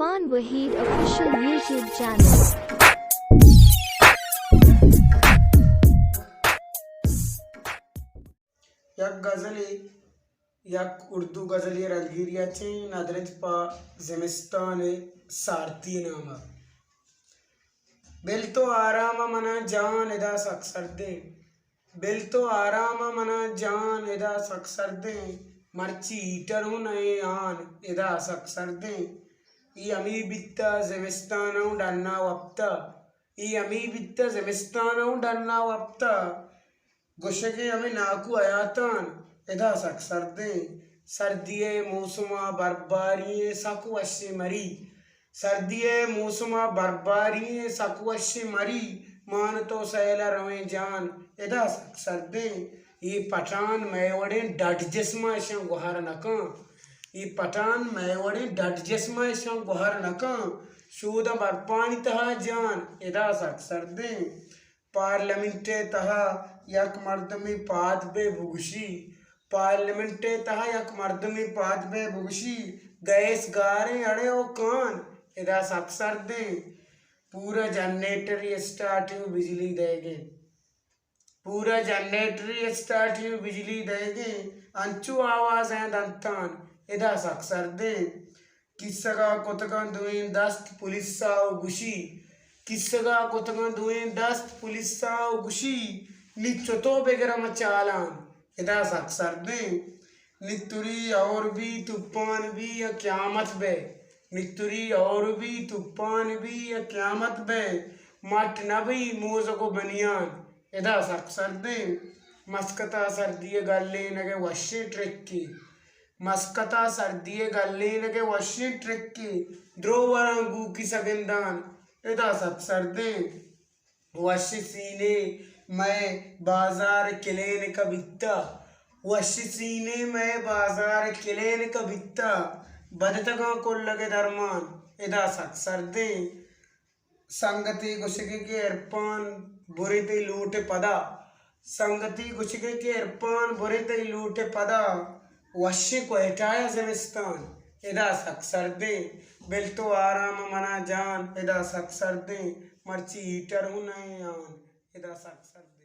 Irfan Waheed official YouTube channel. Jak Ghazali jak Urdu Ghazali रंगीरियाचे नादरेच पा ज़िमिस्तान सारती नामा bill तो आराम मना जान इदा सक्सर दे बिल तो आराम मना जान इदा सक्सर दे मर्ची ईटर हूँ नए आन इदा सक्सर दे ई अमी बित्ता ज़िमिस्तान डरना वक्ता ई अमी बित्ता ज़िमिस्तान डरना वक्ता गुशके हमें नाकू आयातान इदा सक्सर दे सर्दिये मौसमा बर्बारी साकू अश्य मरी सर्दिये मौसमा बर्बारी साकू अश्य मरी मान तो सैला रवे जान इदा सक्सर दे ये पठान मैवड़े डट जिस्मा शं गुहार नका ये पठान मैवड़े डट जिस्मा शं गुहार नका शूद बर्पानी तहा जान इदा सक्सर दे पार्लियामेंटे तहा यक मर्दमी पाद बे भुगशी पार्लियामेंटे तहा यक मर्दमी पाद बे भुगशी गैस गारे अड़े ओ कान इदा सक्सर दे पूरा जनरेटर स्टार्ट यू बिजली देगे पूरा जनरेटर स्टार्ट यू बिजली देगे अंचू आवाज है दंतान इदा सक्सर दे किसका कुतका दुई दस्त पुलिस साव गुशी किसगा कुतगा दुए दस्त पुलिस साव गुशी निचतो बेगरा मचालान इदा सक्सर दे नितुरी और भी तूफान भी या क्यामत बे नितुरी और भी तूफान भी या क्यामत बे मट नबी मोज को बनियान इदा सक्सर दे मस्कता सर्दी गले नगे वश्य ट्रिक की मस्कता सर्दी गले नगे वश्य ट्रिक की द्रोवरंगू की सगंदान इदा सक्सर दे वश्य सीने मैं बाजार किलेन का बित्ता वश्य सीने मैं बाजार किलेन का बित्ता बदतगा को लगे दरमान इदा सक्सर दे संगति गुशके के इरफान बुरे ते लूटे पदा संगति गुशके के इरफान बुरे ते लूटे पदा वश्य को हटाया ज़िमिस्तान इदा सक्सर दे बिल तो आराम मना जान इदा सक्सर दे मर्ची हीटर हूँ नहीं आन इदा सक्सर दे।